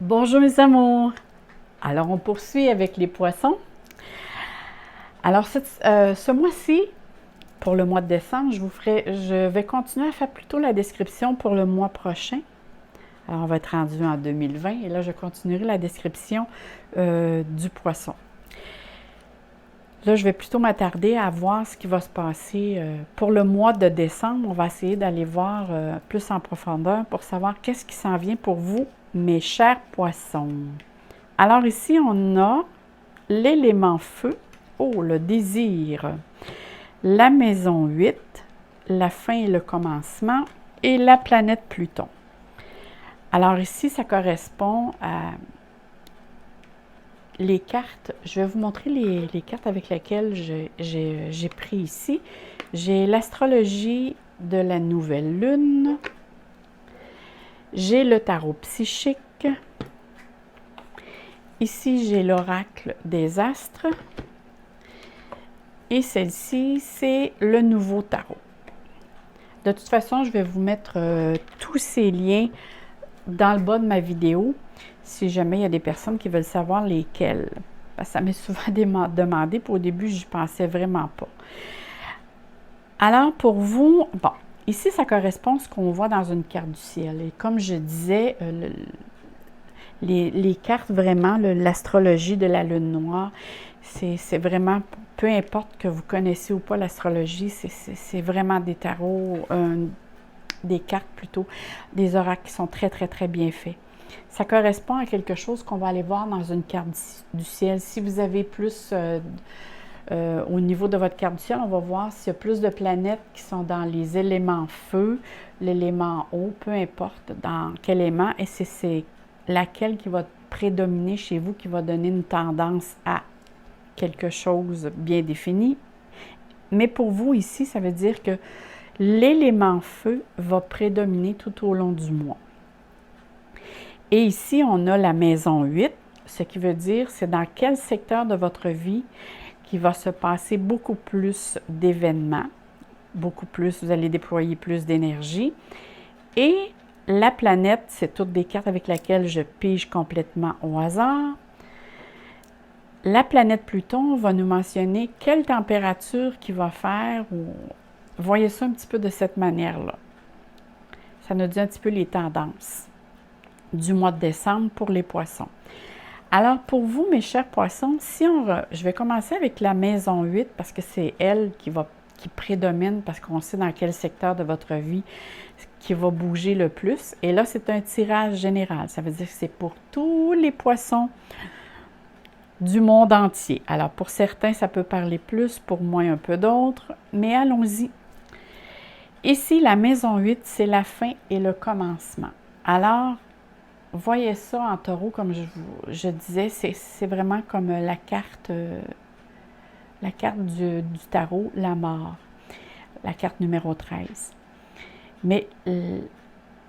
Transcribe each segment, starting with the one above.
Bonjour mes amours! Alors on poursuit avec les poissons. Alors ce mois-ci, pour le mois de décembre, je vais continuer à faire plutôt la description pour le mois prochain. Alors on va être rendu en 2020 et là je continuerai la description du poisson. Là je vais plutôt m'attarder à voir ce qui va se passer pour le mois de décembre. On va essayer d'aller voir plus en profondeur pour savoir qu'est-ce qui s'en vient pour vous, mes chers poissons. Alors ici, on a l'élément feu, oh, le désir, la maison 8, la fin et le commencement, et la planète Pluton. Alors ici, ça correspond à les cartes. Je vais vous montrer les cartes avec lesquelles j'ai pris ici. J'ai l'astrologie de la nouvelle lune, j'ai le tarot psychique. Ici, j'ai l'oracle des astres. Et celle-ci, c'est le nouveau tarot. De toute façon, je vais vous mettre tous ces liens dans le bas de ma vidéo, si jamais il y a des personnes qui veulent savoir lesquels. Parce que ça m'est souvent demandé, puis au début, je n'y pensais vraiment pas. Alors, pour vous, bon, ici, ça correspond à ce qu'on voit dans une carte du ciel. Et comme je disais, les cartes, vraiment, l'astrologie de la lune noire, c'est vraiment, peu importe que vous connaissez ou pas l'astrologie, c'est vraiment des tarots, des cartes plutôt, des oracles qui sont très, très, très bien faits. Ça correspond à quelque chose qu'on va aller voir dans une carte du ciel. Si vous avez plus, au niveau de votre carte du ciel, on va voir s'il y a plus de planètes qui sont dans les éléments feu, l'élément eau, peu importe dans quel élément, et c'est laquelle qui va prédominer chez vous, qui va donner une tendance à quelque chose bien défini. Mais pour vous ici, ça veut dire que l'élément feu va prédominer tout au long du mois. Et ici, on a la maison 8, ce qui veut dire c'est dans quel secteur de votre vie qu'il va se passer beaucoup plus d'événements, beaucoup plus, vous allez déployer plus d'énergie. Et la planète, c'est toutes des cartes avec lesquelles je pige complètement au hasard. La planète Pluton va nous mentionner quelle température qu'il va faire. Voyez ça un petit peu de cette manière-là. Ça nous dit un petit peu les tendances du mois de décembre pour les poissons. Alors, pour vous, mes chers poissons, je vais commencer avec la maison 8 parce que c'est elle qui prédomine parce qu'on sait dans quel secteur de votre vie qui va bouger le plus. Et là, c'est un tirage général. Ça veut dire que c'est pour tous les poissons du monde entier. Alors, pour certains, ça peut parler plus, pour moins un peu d'autres, mais allons-y. Ici, la maison 8, c'est la fin et le commencement. Alors, voyez ça en taureau, comme je disais, c'est vraiment comme la carte du tarot, la mort, la carte numéro 13. Mais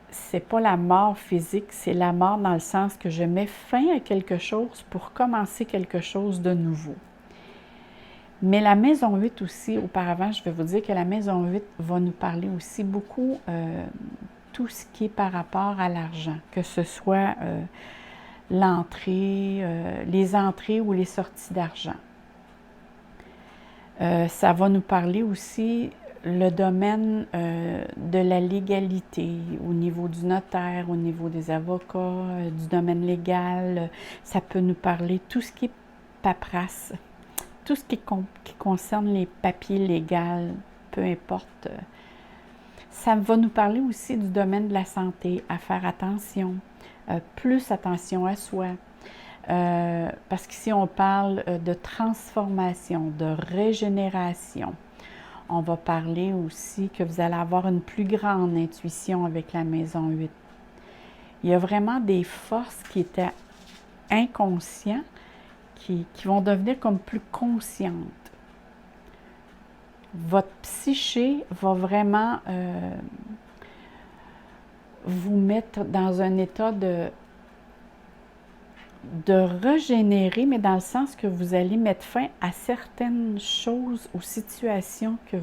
c'est pas la mort physique, c'est la mort dans le sens que je mets fin à quelque chose pour commencer quelque chose de nouveau. Mais la maison 8 aussi, auparavant, je vais vous dire que la maison 8 va nous parler aussi beaucoup tout ce qui est par rapport à l'argent, que ce soit l'entrée, les entrées ou les sorties d'argent. Ça va nous parler aussi le domaine de la légalité, au niveau du notaire, au niveau des avocats, du domaine légal. Ça peut nous parler tout ce qui est paperasse, tout ce qui concerne les papiers légaux, peu importe. Ça va nous parler aussi du domaine de la santé, à faire attention, plus attention à soi. Parce qu'ici, on parle de transformation, de régénération. On va parler aussi que vous allez avoir une plus grande intuition avec la maison 8. Il y a vraiment des forces qui étaient inconscientes qui vont devenir comme plus conscientes. Votre psyché va vraiment vous mettre dans un état de régénérer, mais dans le sens que vous allez mettre fin à certaines choses ou situations que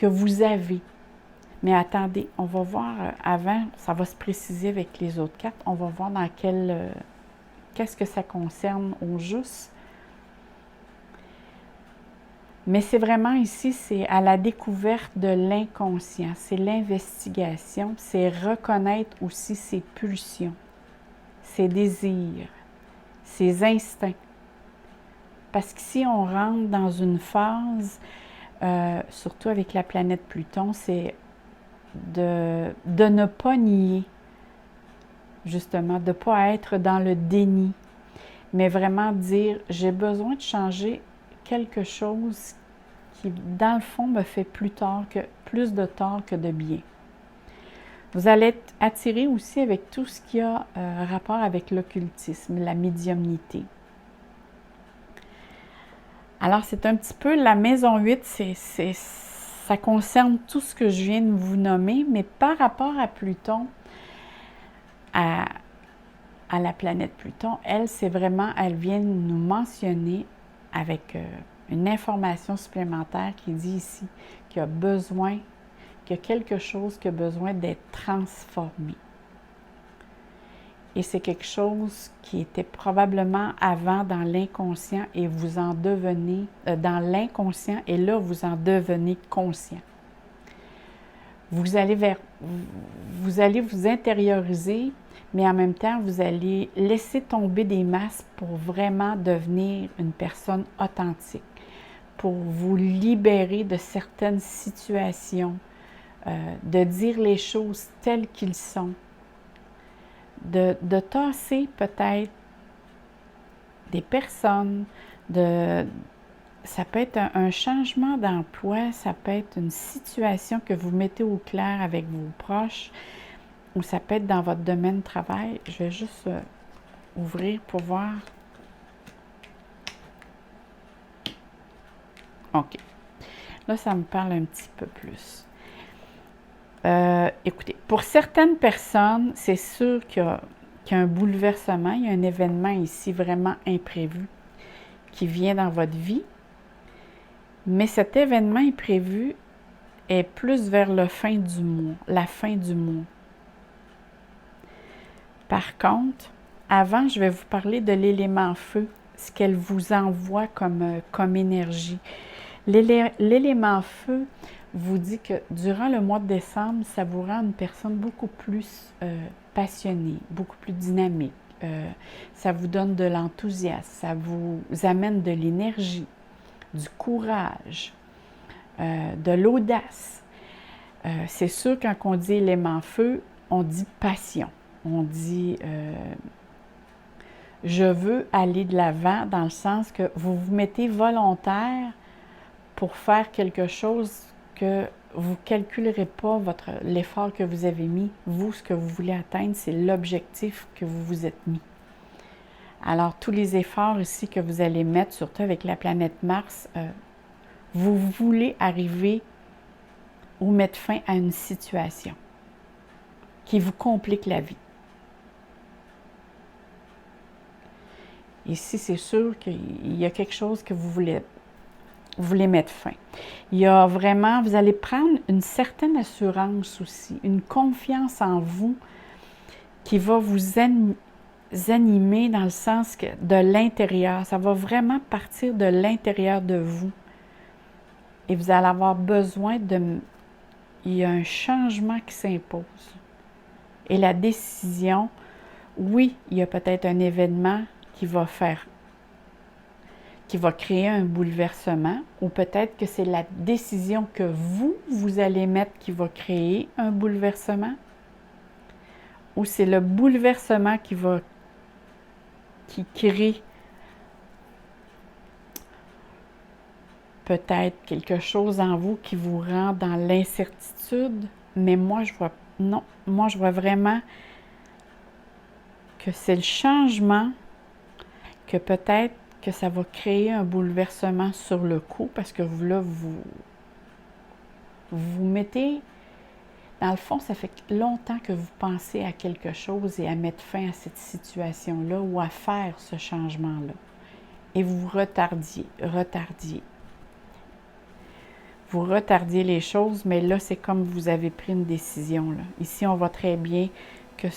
vous avez. Mais attendez, on va voir avant, ça va se préciser avec les autres cartes. On va voir dans qu'est-ce que ça concerne au juste. Mais c'est vraiment ici, c'est à la découverte de l'inconscient. C'est l'investigation, c'est reconnaître aussi ses pulsions, ses désirs, ses instincts. Parce qu'ici, on rentre dans une phase, surtout avec la planète Pluton, c'est de ne pas nier, justement, de ne pas être dans le déni, mais vraiment dire, j'ai besoin de changer quelque chose qui, dans le fond, me fait plus de tort que de bien. Vous allez être attiré aussi avec tout ce qui a rapport avec l'occultisme, la médiumnité. Alors, c'est un petit peu la maison 8, ça concerne tout ce que je viens de vous nommer, mais par rapport à Pluton, à la planète Pluton, elle, c'est vraiment, elle vient nous mentionner avec une information supplémentaire qui dit ici qu'il y a quelque chose qui a besoin d'être transformé. Et c'est quelque chose qui était probablement avant dans l'inconscient et vous en devenez, dans l'inconscient et là vous en devenez conscient. Vous allez vous intérioriser, mais en même temps, vous allez laisser tomber des masques pour vraiment devenir une personne authentique, pour vous libérer de certaines situations, de dire les choses telles qu'elles sont, de tasser peut-être des personnes, ça peut être un changement d'emploi, ça peut être une situation que vous mettez au clair avec vos proches, ou ça peut être dans votre domaine de travail. Je vais juste ouvrir pour voir. OK. Là, ça me parle un petit peu plus. Écoutez, pour certaines personnes, c'est sûr qu'il y a un bouleversement, il y a un événement ici vraiment imprévu qui vient dans votre vie. Mais cet événement imprévu est plus vers la fin du mois, Par contre, avant, je vais vous parler de l'élément feu, ce qu'elle vous envoie comme énergie. L'élément feu vous dit que durant le mois de décembre, ça vous rend une personne beaucoup plus passionnée, beaucoup plus dynamique. Ça vous donne de l'enthousiasme, ça vous amène de l'énergie, du courage, de l'audace. C'est sûr, quand on dit élément feu, on dit passion. On dit je veux aller de l'avant dans le sens que vous vous mettez volontaire pour faire quelque chose que vous ne calculerez pas l'effort que vous avez mis. Vous, ce que vous voulez atteindre, c'est l'objectif que vous vous êtes mis. Alors, tous les efforts ici que vous allez mettre, surtout avec la planète Mars, vous voulez arriver ou mettre fin à une situation qui vous complique la vie. Ici, c'est sûr qu'il y a quelque chose que vous voulez mettre fin. Il y a vraiment, vous allez prendre une certaine assurance aussi, une confiance en vous qui va vous animer dans le sens de l'intérieur. Ça va vraiment partir de l'intérieur de vous. Et vous allez avoir besoin il y a un changement qui s'impose. Et la décision, oui, il y a peut-être un événement qui va créer un bouleversement, ou peut-être que c'est la décision que vous allez mettre qui va créer un bouleversement, ou c'est le bouleversement qui crée peut-être quelque chose en vous qui vous rend dans l'incertitude, mais moi je vois vraiment que c'est le changement, que peut-être que ça va créer un bouleversement sur le coup, parce que vous mettez, dans le fond, ça fait longtemps que vous pensez à quelque chose et à mettre fin à cette situation-là ou à faire ce changement-là. Et vous retardiez. vous retardiez les choses, mais là, c'est comme vous avez pris une décision, là. Ici, on voit très bien que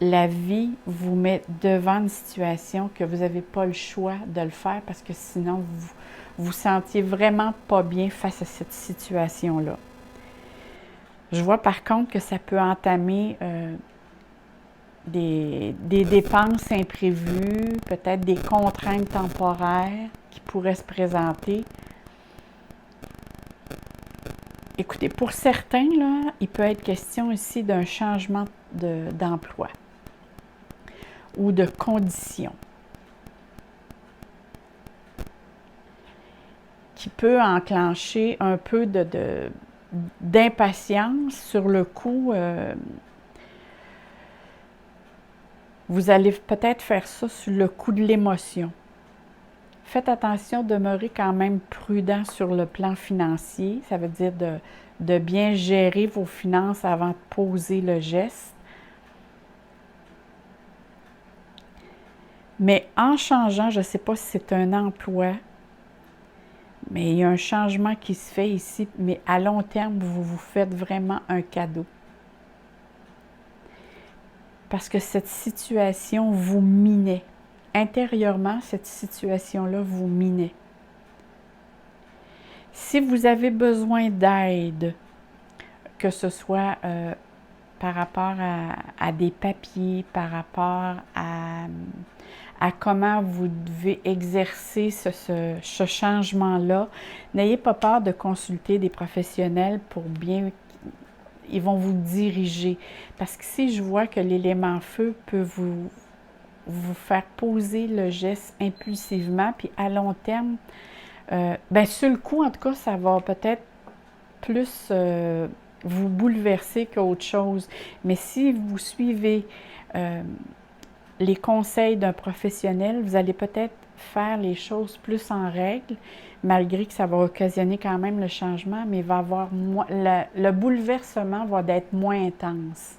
la vie vous met devant une situation que vous n'avez pas le choix de le faire parce que sinon, vous vous sentiez vraiment pas bien face à cette situation-là. Je vois par contre que ça peut entamer des dépenses imprévues, peut-être des contraintes temporaires qui pourraient se présenter. Écoutez, pour certains, là, il peut être question ici d'un changement d'emploi ou de conditions qui peut enclencher un peu d'impatience sur le coup. Vous allez peut-être faire ça sur le coup de l'émotion. Faites attention, demeurez quand même prudent sur le plan financier. Ça veut dire de bien gérer vos finances avant de poser le geste. Mais en changeant, je ne sais pas si c'est un emploi, mais il y a un changement qui se fait ici, mais à long terme, vous vous faites vraiment un cadeau. Parce que cette situation vous minait. Intérieurement, cette situation-là vous minait. Si vous avez besoin d'aide, que ce soit par rapport à des papiers, par rapport à comment vous devez exercer ce changement-là, n'ayez pas peur de consulter des professionnels pour bien... Ils vont vous diriger. Parce que si je vois que l'élément feu peut vous faire poser le geste impulsivement, puis à long terme, bien sur le coup, en tout cas, ça va peut-être plus vous bouleverser qu'autre chose. Mais si vous suivez les conseils d'un professionnel, vous allez peut-être faire les choses plus en règle, malgré que ça va occasionner quand même le changement, mais il va avoir le bouleversement va être moins intense.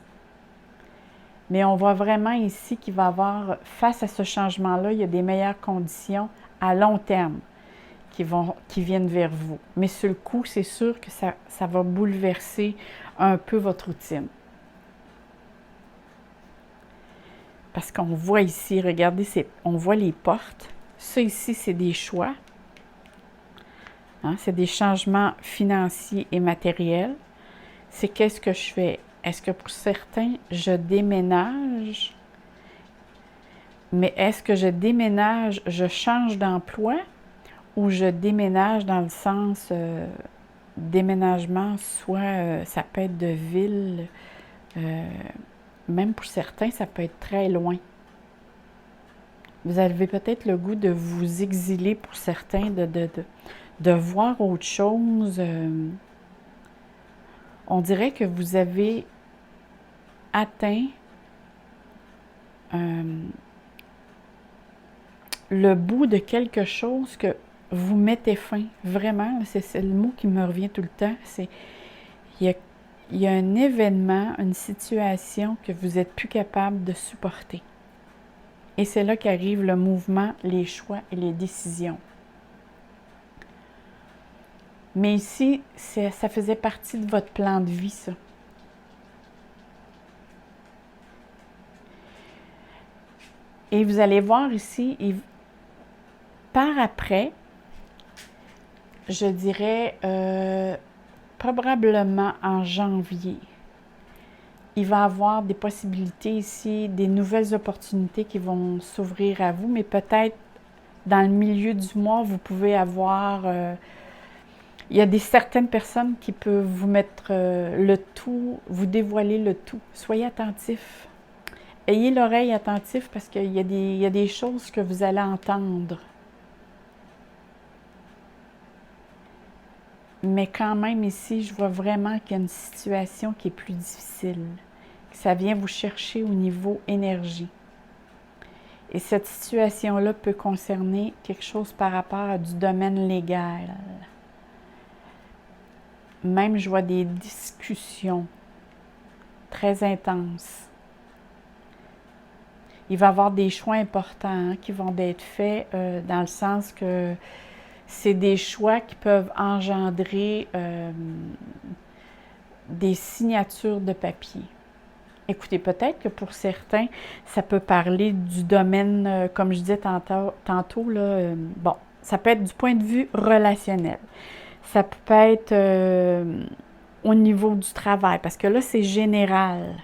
Mais on voit vraiment ici qu'il va y avoir, face à ce changement-là, il y a des meilleures conditions à long terme qui viennent vers vous. Mais sur le coup, c'est sûr que ça va bouleverser un peu votre routine. Parce qu'on voit ici, regardez, on voit les portes. Ça ici, c'est des choix. Hein, c'est des changements financiers et matériels. C'est qu'est-ce que je fais? Est-ce que pour certains, je déménage? Mais est-ce que je déménage, je change d'emploi ou je déménage dans le sens déménagement, soit ça peut être de ville, même pour certains, ça peut être très loin. Vous avez peut-être le goût de vous exiler pour certains, de voir autre chose. On dirait que vous avez atteint le bout de quelque chose que vous mettez fin. Vraiment, c'est le mot qui me revient tout le temps. Il y a un événement, une situation que vous n'êtes plus capable de supporter. Et c'est là qu'arrive le mouvement, les choix et les décisions. Mais ici, ça faisait partie de votre plan de vie, ça. Et vous allez voir ici, par après, je dirais probablement en janvier, il va y avoir des possibilités ici, des nouvelles opportunités qui vont s'ouvrir à vous, mais peut-être dans le milieu du mois, vous pouvez avoir... il y a certaines personnes qui peuvent vous mettre le tout, vous dévoiler le tout. Soyez attentifs. Ayez l'oreille attentive parce qu'il y a des choses que vous allez entendre. Mais quand même ici, je vois vraiment qu'il y a une situation qui est plus difficile. Que ça vient vous chercher au niveau énergie. Et cette situation-là peut concerner quelque chose par rapport à du domaine légal. Même, je vois des discussions très intenses. Il va y avoir des choix importants qui vont être faits dans le sens que c'est des choix qui peuvent engendrer des signatures de papier. Écoutez, peut-être que pour certains, ça peut parler du domaine, comme je disais tantôt là, bon, ça peut être du point de vue relationnel. Ça peut être au niveau du travail, parce que là, c'est général.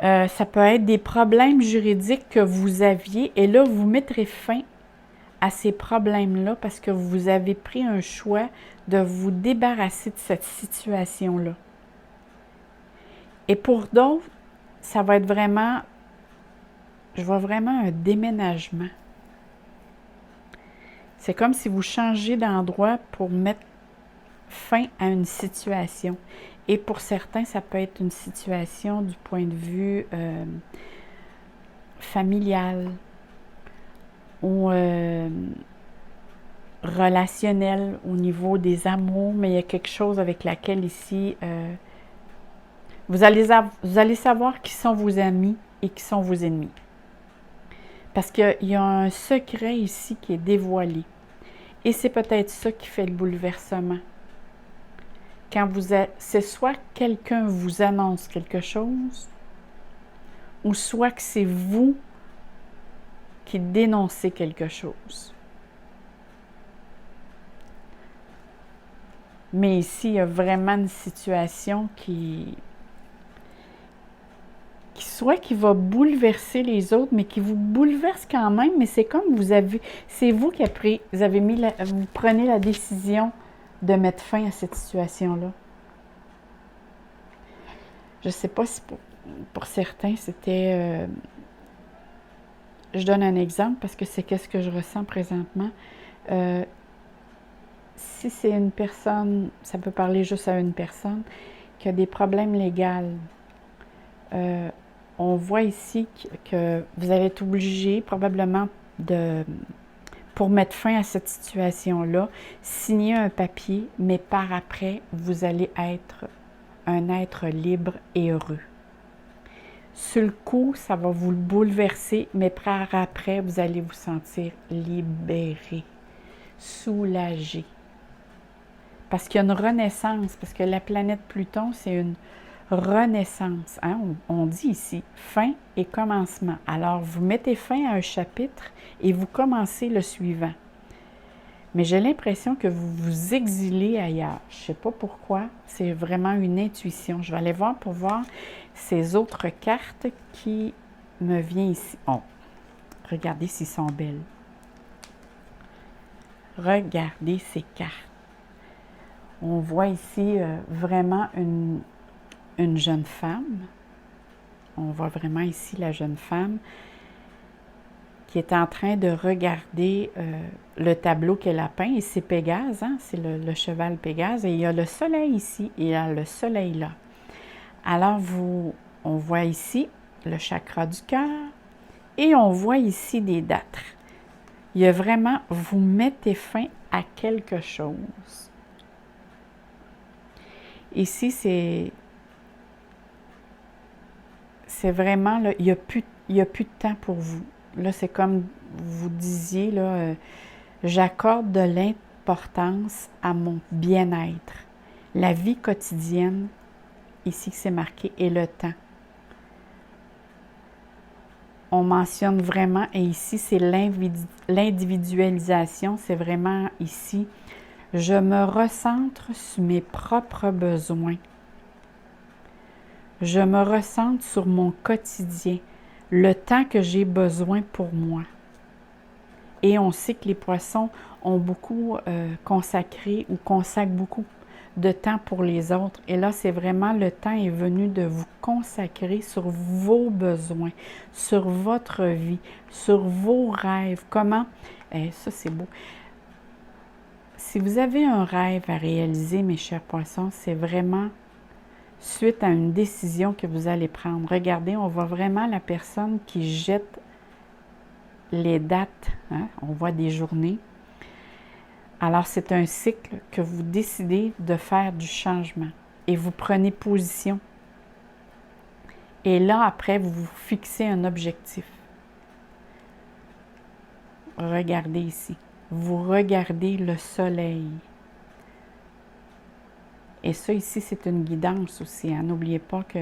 Ça peut être des problèmes juridiques que vous aviez, et là, vous mettrez fin à ces problèmes-là parce que vous avez pris un choix de vous débarrasser de cette situation-là. Et pour d'autres, ça va être vraiment, je vois vraiment un déménagement. C'est comme si vous changez d'endroit pour mettre fin à une situation. Et pour certains, ça peut être une situation du point de vue familial ou relationnel au niveau des amours, mais il y a quelque chose avec laquelle ici, vous allez savoir qui sont vos amis et qui sont vos ennemis. Parce qu'il y a un secret ici qui est dévoilé. Et c'est peut-être ça qui fait le bouleversement. Quand c'est soit quelqu'un vous annonce quelque chose, ou soit que c'est vous qui dénoncez quelque chose. Mais ici, il y a vraiment une situation qui soit qui va bouleverser les autres, mais qui vous bouleverse quand même, mais c'est comme c'est vous qui vous prenez la décision de mettre fin à cette situation-là. Je ne sais pas si pour certains, c'était... je donne un exemple parce que c'est ce que je ressens présentement. Si c'est une personne, ça peut parler juste à une personne, qui a des problèmes légaux, on voit ici que vous allez être obligé probablement pour mettre fin à cette situation-là, signer un papier, mais par après, vous allez être un être libre et heureux. Sur le coup, ça va vous bouleverser, mais par après, vous allez vous sentir libéré, soulagé. Parce qu'il y a une renaissance, parce que la planète Pluton, c'est une renaissance. Hein? On dit ici fin et commencement. Alors, vous mettez fin à un chapitre et vous commencez le suivant. Mais j'ai l'impression que vous vous exilez ailleurs. Je ne sais pas pourquoi. C'est vraiment une intuition. Je vais aller voir pour voir ces autres cartes qui me viennent ici. Oh, regardez s'ils sont belles. Regardez ces cartes. On voit ici vraiment une jeune femme. On voit vraiment ici la jeune femme qui est en train de regarder le tableau qu'elle a peint. Et c'est Pégase, hein? C'est le cheval Pégase. Et il y a le soleil ici et il y a le soleil là. Alors, on voit ici le chakra du cœur et on voit ici des dates. Il y a vraiment, vous mettez fin à quelque chose. Ici, c'est vraiment, là, il n'y a plus de temps pour vous. Là, c'est comme vous disiez, là, j'accorde de l'importance à mon bien-être. La vie quotidienne, ici c'est marqué, et le temps. On mentionne vraiment, et ici c'est l'individualisation, c'est vraiment ici, je me recentre sur mes propres besoins. Je me recentre sur mon quotidien, le temps que j'ai besoin pour moi. Et on sait que les poissons ont beaucoup consacré ou consacrent beaucoup de temps pour les autres. Et là, c'est vraiment le temps est venu de vous consacrer sur vos besoins, sur votre vie, sur vos rêves. Comment? Ça, c'est beau. Si vous avez un rêve à réaliser, mes chers poissons, c'est vraiment suite à une décision que vous allez prendre. Regardez, on voit vraiment la personne qui jette les dates. Hein? On voit des journées. Alors, c'est un cycle que vous décidez de faire du changement et vous prenez position. Et là, après, vous vous fixez un objectif. Regardez ici. vous regardez le soleil. Et ça, ici, c'est une guidance aussi. Hein? N'oubliez pas que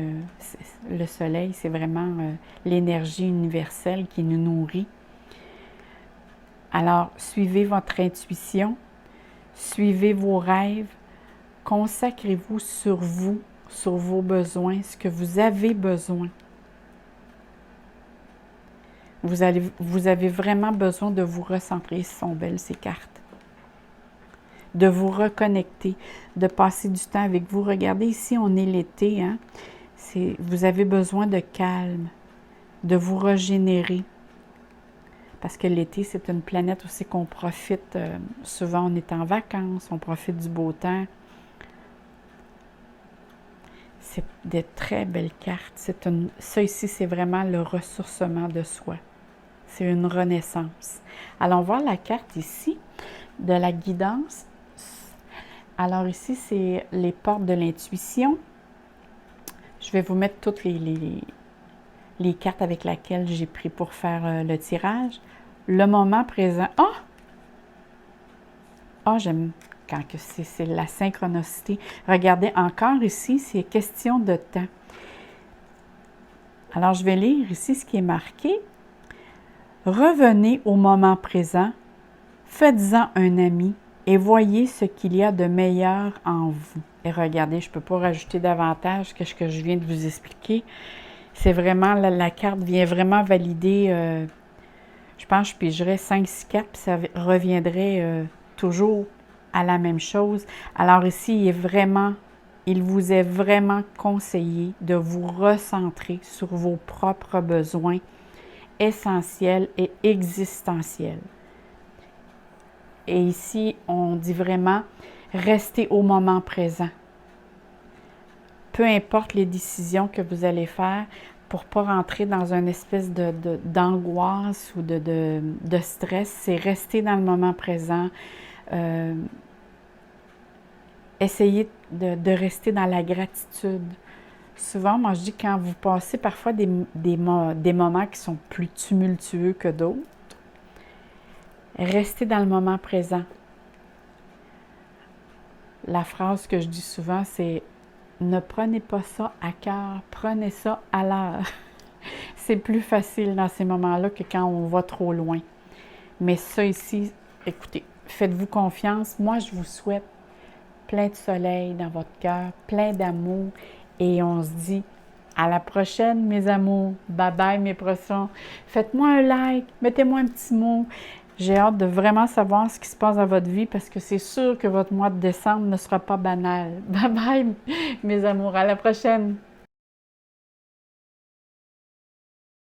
le soleil, c'est vraiment l'énergie universelle qui nous nourrit. Alors, suivez votre intuition, suivez vos rêves, consacrez-vous sur vous, sur vos besoins, ce que vous avez besoin. Vous avez vraiment besoin de vous recentrer. Elles sont belles, ces cartes. De vous reconnecter, de passer du temps avec vous. Regardez ici, on est l'été. Hein? Vous avez besoin de calme, de vous régénérer. Parce que l'été, c'est une planète aussi qu'on profite. Souvent, on est en vacances, on profite du beau temps. C'est de très belles cartes. Ça ici, c'est vraiment le ressourcement de soi. C'est une renaissance. Allons voir la carte ici de la guidance. Alors ici, c'est les portes de l'intuition. Je vais vous mettre toutes les cartes avec lesquelles j'ai pris pour faire le tirage. Le moment présent. Ah! Ah, j'aime quand c'est la synchronicité. Regardez, encore ici, c'est question de temps. Alors, je vais lire ici ce qui est marqué. Revenez au moment présent, faites-en un ami et voyez ce qu'il y a de meilleur en vous. Et regardez, je ne peux pas rajouter davantage que ce que je viens de vous expliquer. C'est vraiment, la carte vient vraiment valider, je pense que je pigerais 5-6 cartes, puis ça reviendrait toujours à la même chose. Alors ici, il vous est vraiment conseillé de vous recentrer sur vos propres besoins essentiels et existentiels. Et ici, on dit vraiment, restez au moment présent. Peu importe les décisions que vous allez faire, pour ne pas rentrer dans une espèce d'angoisse ou de stress, c'est rester dans le moment présent. Essayez de rester dans la gratitude. Souvent, moi, je dis quand vous passez parfois des moments qui sont plus tumultueux que d'autres, restez dans le moment présent. La phrase que je dis souvent, c'est « Ne prenez pas ça à cœur, prenez ça à l'heure. » C'est plus facile dans ces moments-là que quand on va trop loin. Mais ça ici, écoutez, faites-vous confiance. Moi, je vous souhaite plein de soleil dans votre cœur, plein d'amour. Et on se dit à la prochaine, mes amours. Bye bye, mes poissons. Faites-moi un like, mettez-moi un petit mot. J'ai hâte de vraiment savoir ce qui se passe dans votre vie parce que c'est sûr que votre mois de décembre ne sera pas banal. Bye bye, mes amours. À la prochaine.